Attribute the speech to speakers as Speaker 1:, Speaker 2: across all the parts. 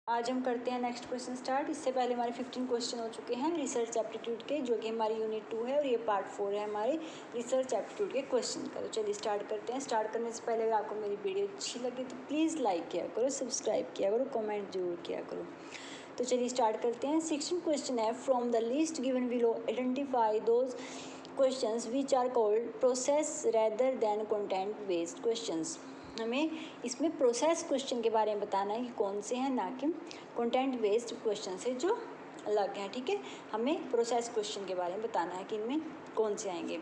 Speaker 1: आज हम करते हैं नेक्स्ट क्वेश्चन स्टार्ट। इससे पहले हमारे 15 क्वेश्चन हो चुके हैं रिसर्च एप्टीट्यूड के, जो कि हमारी यूनिट 2 है और ये पार्ट 4 है हमारे रिसर्च एप्टीट्यूड के क्वेश्चन का। तो चलिए स्टार्ट करते हैं। स्टार्ट करने से पहले अगर आपको मेरी वीडियो अच्छी लगे तो प्लीज़ लाइक किया करो, सब्सक्राइब किया करो, कमेंट जरूर किया करो। तो चलिए स्टार्ट करते हैं। 16 क्वेश्चन है, from the list given below identify those questions which are called process rather than content based questions. हमें इसमें प्रोसेस क्वेश्चन के बारे में बताना है कि कौन से हैं, ना कि कंटेंट बेस्ड क्वेश्चन से जो अलग हैं। ठीक है, हमें प्रोसेस क्वेश्चन के बारे में बताना है कि इनमें कौन से आएंगे।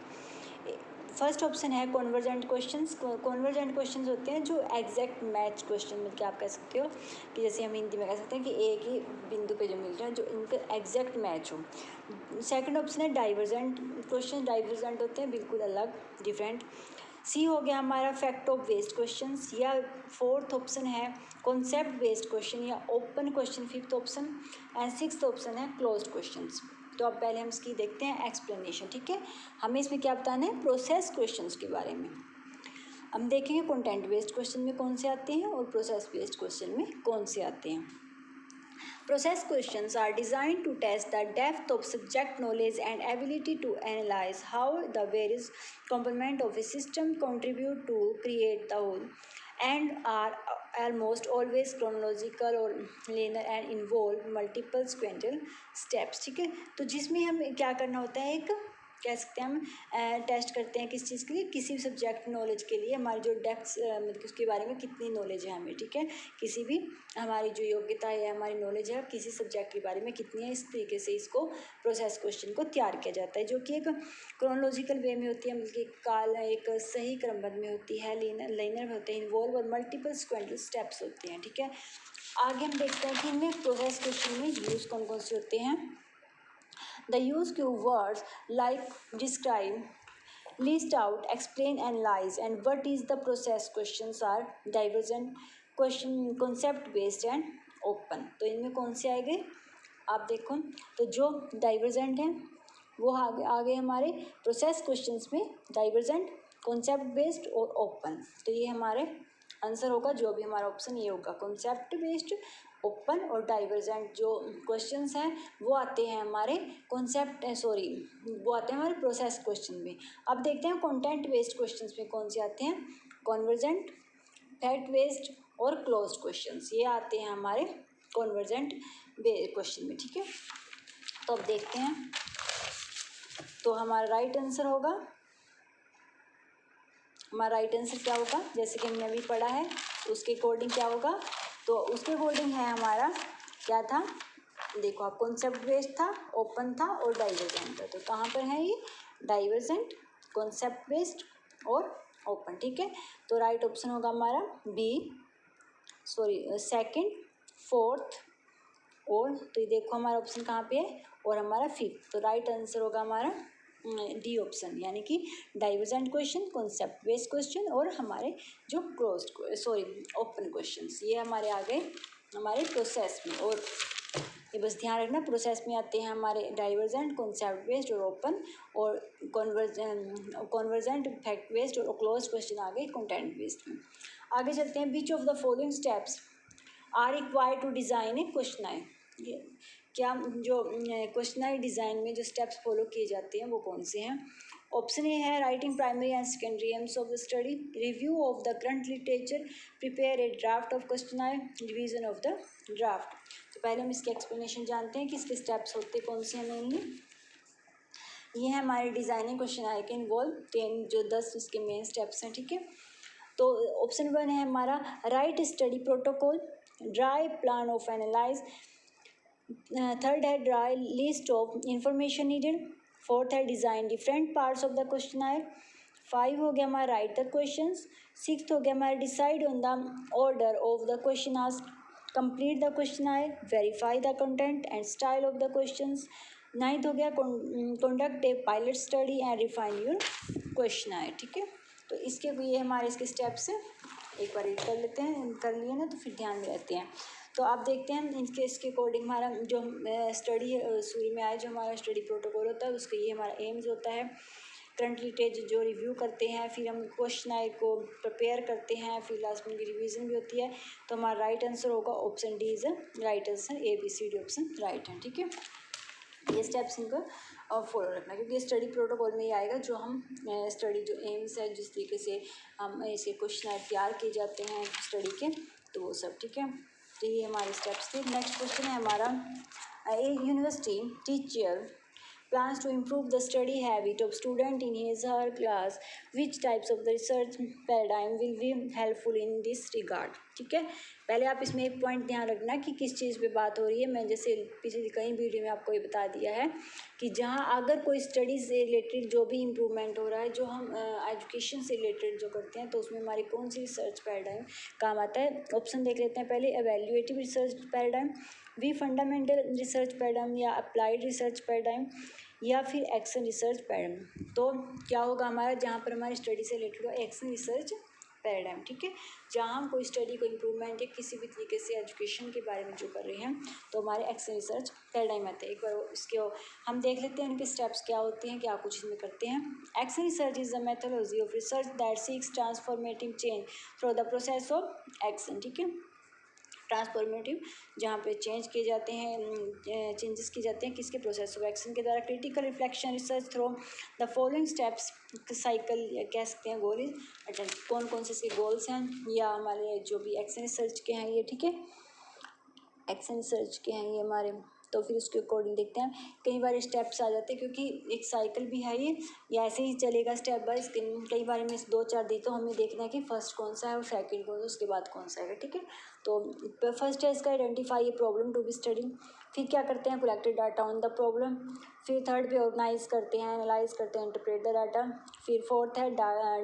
Speaker 1: फर्स्ट ऑप्शन है कॉन्वर्जेंट क्वेश्चंस। कॉन्वर्जेंट क्वेश्चंस होते हैं जो एग्जैक्ट मैच क्वेश्चन, मतलब कि आप कह सकते हो कि जैसे हम हिंदी में कह सकते हैं कि एक ही बिंदु पे जो मिल रहा है, जो इनका एग्जैक्ट मैच हो। सेकंड ऑप्शन है डाइवर्जेंट क्वेश्चन। डाइवर्जेंट होते हैं बिल्कुल अलग, डिफरेंट। सी हो गया हमारा फैक्ट ऑफ बेस्ड क्वेश्चंस, या फोर्थ ऑप्शन है कॉन्सेप्ट बेस्ड क्वेश्चन या open question, fifth option. And sixth option है क्लोज्ड क्वेश्चंस। तो अब पहले हम इसकी देखते हैं एक्सप्लेनेशन। ठीक है, हमें इसमें क्या बताना है, प्रोसेस क्वेश्चंस के बारे में। हम देखेंगे कंटेंट बेस्ड क्वेश्चन में कौन से आते हैं और प्रोसेस बेस्ड क्वेश्चन में कौन से आते हैं। Process questions are designed to test the depth of subject knowledge and ability to analyze how the various components of a system contribute to create the whole, and are almost always chronological or linear and involve multiple sequential steps। ठीक है, तो जिसमें हमें क्या करना होता है, एक कह सकते हैं हम टेस्ट करते हैं किस चीज़ के लिए, किसी भी सब्जेक्ट नॉलेज के लिए हमारी जो डेप्थ मतलब कि उसके बारे में कितनी नॉलेज है हमें। ठीक है, किसी भी हमारी जो योग्यता है, हमारी नॉलेज है किसी सब्जेक्ट के बारे में कितनी है, इस तरीके से इसको प्रोसेस क्वेश्चन को तैयार किया जाता है, जो कि एक क्रोनोलॉजिकल वे में होती है, मतलब कि एक सही क्रमबद्ध में होती है, लाइनर में होते हैं, इन्वॉल्व और मल्टीपल सिक्वेंशियल स्टेप्स होते हैं। ठीक है, आगे हम देखते हैं कि इनमें प्रोसेस क्वेश्चन में यूज़ कौन कौन से होते हैं। The use keywords like describe, list out, explain, analyze, and what is the process questions are divergent question, concept based and open। तो इनमें कौन से आएंगे आप देखो, तो जो डाइवर्जेंट हैं वो आगे हमारे प्रोसेस क्वेश्चंस में डाइवर्जेंट, कॉन्सेप्ट बेस्ड और ओपन। तो ये हमारे आंसर होगा, जो भी हमारा ऑप्शन ये होगा, कॉन्सेप्ट बेस्ड, ओपन और डाइवर्जेंट। जो क्वेश्चंस हैं वो आते हैं हमारे वो आते हैं हमारे प्रोसेस क्वेश्चन में। अब देखते हैं कंटेंट बेस्ड क्वेश्चंस में कौन से आते हैं, कॉन्वर्जेंट, फैक्ट बेस्ड और क्लोज्ड क्वेश्चंस, ये आते हैं हमारे कॉन्वर्जेंट क्वेश्चन में। ठीक है, तो अब देखते हैं, तो हमारा राइट आंसर होगा, हमारा राइट आंसर क्या होगा, जैसे कि हमने अभी पढ़ा है उसके अकॉर्डिंग क्या होगा, तो उसके अकॉर्डिंग है हमारा क्या था, देखो आप, कॉन्सेप्ट बेस्ड था, ओपन था और डाइवर्जेंट था। तो कहाँ पर है ये, डाइवर्जेंट, कॉन्सेप्ट बेस्ड और ओपन। ठीक है, तो राइट ऑप्शन होगा हमारा बी, सेकंड, फोर्थ और, तो ये देखो हमारा ऑप्शन कहाँ पे है, और हमारा फिफ्थ। तो राइट आंसर होगा हमारा डी ऑप्शन, यानी कि divergent question, concept based question और हमारे जो ओपन क्वेश्चंस, ये हमारे आ गए हमारे प्रोसेस में। और ये बस ध्यान रखना, प्रोसेस में आते हैं हमारे डाइवर्जेंट, कॉन्सेप्ट बेस्ड और ओपन, और कॉन्वर्जेंट, फैक्ट बेस्ड और क्लोज क्वेश्चन आ गए कंटेंट बेस्ड में। आगे चलते हैं, which of the following steps are required to design a questionnaire. क्या जो क्वेश्चनरी डिज़ाइन में जो स्टेप्स फॉलो किए जाते हैं वो कौन से हैं। ऑप्शन ए है writing primary and secondary AIIMS of the study, review of the current literature, prepare a draft of questionnaire, revision of the draft. तो पहले हम इसकी एक्सप्लेनेशन जानते हैं कि इसके स्टेप्स होते कौन से हैं मेनली। ये है हमारे डिज़ाइनिंग क्वेश्चनरी के इन्वॉल्व 10 इसके मेन स्टेप्स हैं। ठीक है, तो ऑप्शन 1 है हमारा write study protocol, draw plan of analyse, third है draw list of information needed, fourth है design different parts of the questionnaire, 5 हो गया हमारा राइट द क्वेश्चंस, 6 हो गया हमारा decide on the order of the question asked, complete the questionnaire, verify the content and style of the questions, 9th हो गया conduct a pilot study and refine your questionnaire. ठीक है, तो इसके ये हमारे इसके स्टेप्स हैं, एक बार रीड कर लेते हैं, कर लिए ना तो फिर ध्यान में रहते हैं। तो आप देखते हैं इसके अकॉर्डिंग हमारा जो स्टडी शुरू में आया, जो हमारा स्टडी प्रोटोकॉल होता है उसका ये हमारा एम्स होता है करंट लिटरेचर जो रिव्यू करते हैं, फिर हम क्वेश्चन को प्रिपेयर करते हैं, फिर लास्ट में रिवीजन भी होती है। तो हमारा राइट आंसर होगा option D is right answer, ABCD option right है, ठीक है। ये स्टेप्स इनको फॉलो रखना, क्योंकि स्टडी प्रोटोकॉल में ही आएगा जो हम स्टडी जो एम्स है, जिस तरीके से हम इसके क्वेश्चन तैयार किए जाते हैं स्टडी के, तो वो सब, ठीक है। तो ये हमारे स्टेप्स थे। नेक्स्ट क्वेश्चन है हमारा, a university teacher plans to improve the study habit of student in his or her class, which types of the research paradigm will be helpful in this regard, ठीक है। पहले आप इसमें एक point ध्यान रखना कि किस चीज़ पे बात हो रही है। मैं जैसे पिछली कई वीडियो में आपको ये बता दिया है कि जहाँ अगर कोई स्टडी से रिलेटेड जो भी इम्प्रूवमेंट हो रहा है, जो हम एजुकेशन से रिलेटेड जो करते हैं, तो उसमें हमारी कौन सी रिसर्च पैराडाइम काम आता है। ऑप्शन देख लेते हैं पहले, evaluative research paradigm, B fundamental research paradigm या अप्लाइड रिसर्च पैराडाइम, या फिर एक्शन रिसर्च पैराडाइम। तो क्या होगा हमारा, जहाँ पर हमारी स्टडी से रिलेटेड हो एक्शन रिसर्च पैराडाइम, ठीक है। जहाँ हम कोई स्टडी को इम्प्रूवमेंट या किसी भी तरीके से एजुकेशन के बारे में जो कर रहे हैं, तो हमारे एक्शन रिसर्च पैराडाइम आते हैं। एक बार इसके हम देख लेते हैं उनके स्टेप्स क्या होते हैं, क्या कुछ इसमें करते हैं। Action research is the methodology of research that seeks transformative change through the process of action, ठीक है। ट्रांसफॉर्मेटिव, जहाँ पे चेंज किए जाते हैं, चेंजेस किए जाते हैं किसके, प्रोसेस ऑफ एक्शन के द्वारा। Critical reflection research through the following steps cycle कह सकते हैं। गोल अच्छा, कौन कौन से इसके गोल्स हैं, या हमारे जो भी एक्शन रिसर्च के हैं ये, ठीक है, एक्शन रिसर्च के हैं ये हमारे। तो फिर उसके अकॉर्डिंग देखते हैं। कई बार स्टेप्स आ जाते हैं, क्योंकि एक साइकिल भी है ये, या ऐसे ही चलेगा स्टेप बाय। कई बार में 2-4 दी तो हमें देखना है कि फर्स्ट कौन सा है और सेकंड कौन सा, उसके बाद कौन सा है, ठीक है। तो फर्स्ट है इसका identify a problem to be study. फिर क्या करते हैं, collected data on the problem. फिर थर्ड पे ऑर्गेनाइज करते हैं, एनालाइज करते हैं, इंटरप्रेट द डाटा। फिर फोर्थ है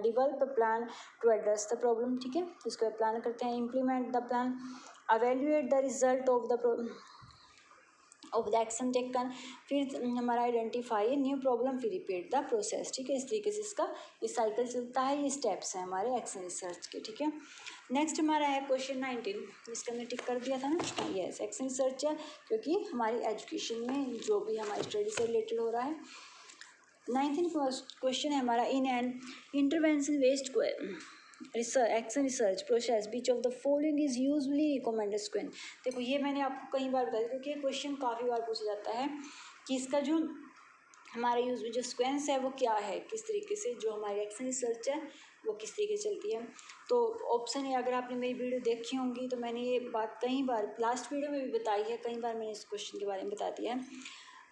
Speaker 1: develop plan to address the problem, ठीक है। इसको प्लान करते हैं, implement the plan, evaluate the result of the action taken. फिर हमारा आइडेंटिफाई न्यू प्रॉब्लम, फिर रिपीट द प्रोसेस, ठीक है। इस तरीके से इसका ये साइकिल चलता है। ये स्टेप्स हैं हमारे एक्शन रिसर्च के, ठीक है। नेक्स्ट हमारा है क्वेश्चन 19, इसका हमने टिक कर दिया था ना, यस एक्शन रिसर्च है, क्योंकि हमारी एजुकेशन में जो भी हमारी स्टडी से रिलेटेड हो रहा है। 19th क्वेश्चन है हमारा, in an intervention based research action research process which of the following is usually recommended sequence. देखो ये मैंने आपको कई बार बताया, क्योंकि क्वेश्चन काफ़ी बार पूछा जाता है कि इसका जो हमारा यूज जो स्क्वेंस है वो क्या है, किस तरीके से जो हमारी एक्शन रिसर्च है वो किस तरीके से चलती है। तो ऑप्शन है, अगर आपने मेरी वीडियो देखी होंगी तो मैंने ये बात कई बार लास्ट वीडियो में भी बताई है, कई बार मैंने इस क्वेश्चन के बारे में बता दिया है,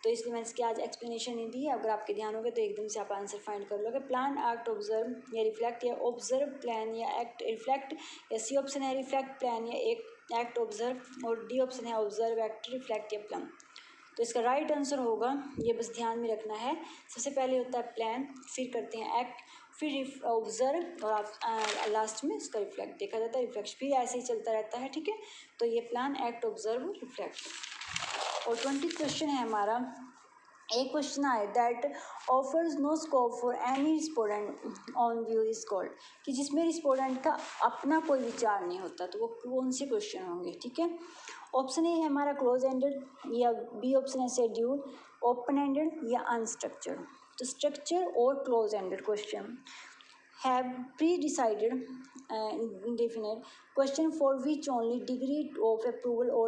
Speaker 1: तो इसलिए मैंने इसकी आज एक्सप्लेनेशन नहीं दी है। अगर आपके ध्यान होगा तो एकदम से आप आंसर फाइंड कर लोगे। प्लान, एक्ट, ऑब्जर्व या रिफ्लेक्ट, या ऑब्जर्व, प्लान या एक्ट, रिफ्लेक्ट, या सी ऑप्शन है रिफ्लेक्ट, प्लान या एक्ट, ऑब्जर्व, और डी ऑप्शन है ऑब्जर्व, एक्ट, रिफ्लेक्ट या प्लान। तो इसका राइट आंसर होगा, ये बस ध्यान में रखना है, सबसे पहले होता है प्लान, फिर करते हैं एक्ट, फिर ऑब्जर्व, और आप लास्ट में इसका रिफ्लेक्ट देखा जाता है, रिफ्लेक्ट, फिर ऐसे ही चलता रहता है, ठीक है। तो ये प्लान, एक्ट, ऑब्जर्व, रिफ्लेक्ट। और 20 क्वेश्चन है हमारा, एक क्वेश्चन आए that offers no scope for any respondent own view is called, कि जिसमें रिस्पोंडेंट का अपना कोई विचार नहीं होता, तो वो कौन से क्वेश्चन होंगे, ठीक है। ऑप्शन ए है हमारा क्लोज एंडेड, या बी ऑप्शन है शेड्यूल, ओपन एंडेड या अनस्ट्रक्चर्ड। तो स्ट्रक्चर और close ended question have pre-decided indefinite question for which only degree of approval or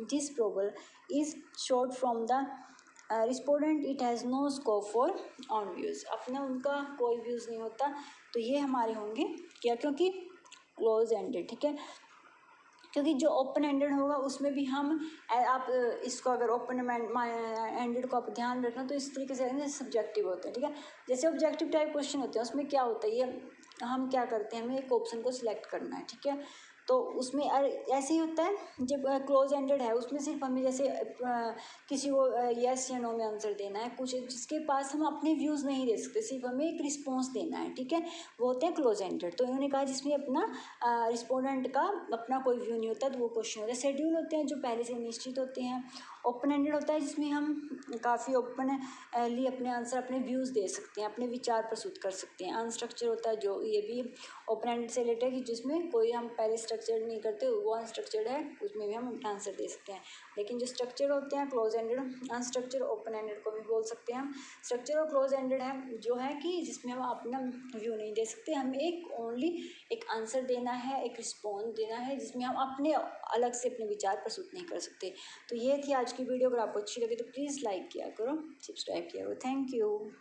Speaker 1: disapproval is short from the respondent, it has no scope for on views। अपना उनका कोई views नहीं होता, तो ये हमारे होंगे क्या, क्योंकि क्लोज एंडेड, ठीक है। क्योंकि जो ओपन एंडेड होगा उसमें भी हम आप इसको अगर ओपन एंडेड को आप ध्यान रखना तो इस तरीके से सब्जेक्टिव होते हैं, ठीक है। जैसे ऑब्जेक्टिव टाइप क्वेश्चन होते हैं उसमें क्या होता है, ये हम क्या करते हैं, हमें एक ऑप्शन को सिलेक्ट करना है, ठीक है। तो उसमें ऐसे ही होता है, जब क्लोज एंडेड है उसमें सिर्फ हमें जैसे किसी को यस या नो में आंसर देना है, कुछ जिसके पास हम अपने व्यूज़ नहीं दे सकते, सिर्फ हमें एक रिस्पॉन्स देना है, ठीक है, वो होते हैं क्लोज एंडेड। तो इन्होंने कहा जिसमें अपना रिस्पोंडेंट का अपना कोई व्यू नहीं होता, तो वो क्वेश्चन होता है। शेड्यूल होते हैं जो पहले से निश्चित होते हैं। ओपन एंडेड होता है जिसमें हम काफ़ी ओपनली अपने आंसर, अपने व्यूज़ दे सकते हैं, अपने विचार प्रस्तुत कर सकते हैं। अनस्ट्रक्चर होता है जो ये भी ओपन एंडेड से रिलेटेड है, कि जिसमें कोई हम पहले स्ट्रक्चर्ड नहीं करते वो अनस्ट्रक्चर्ड है, उसमें भी हम आंसर दे सकते हैं। लेकिन जो स्ट्रक्चर होते हैं close ended, unstructured open ended को भी बोल सकते हैं हम। स्ट्रक्चर और क्लोज एंडेड है जो है कि जिसमें हम अपना व्यू नहीं दे सकते, हमें एक ओनली एक आंसर देना है, एक रिस्पॉन्स देना है, जिसमें हम अपने अलग से अपने विचार प्रस्तुत नहीं कर सकते। तो ये थी आज की वीडियो। अगर आपको अच्छी लगी तो प्लीज़ लाइक किया करो, सब्सक्राइब किया करो। Thank you.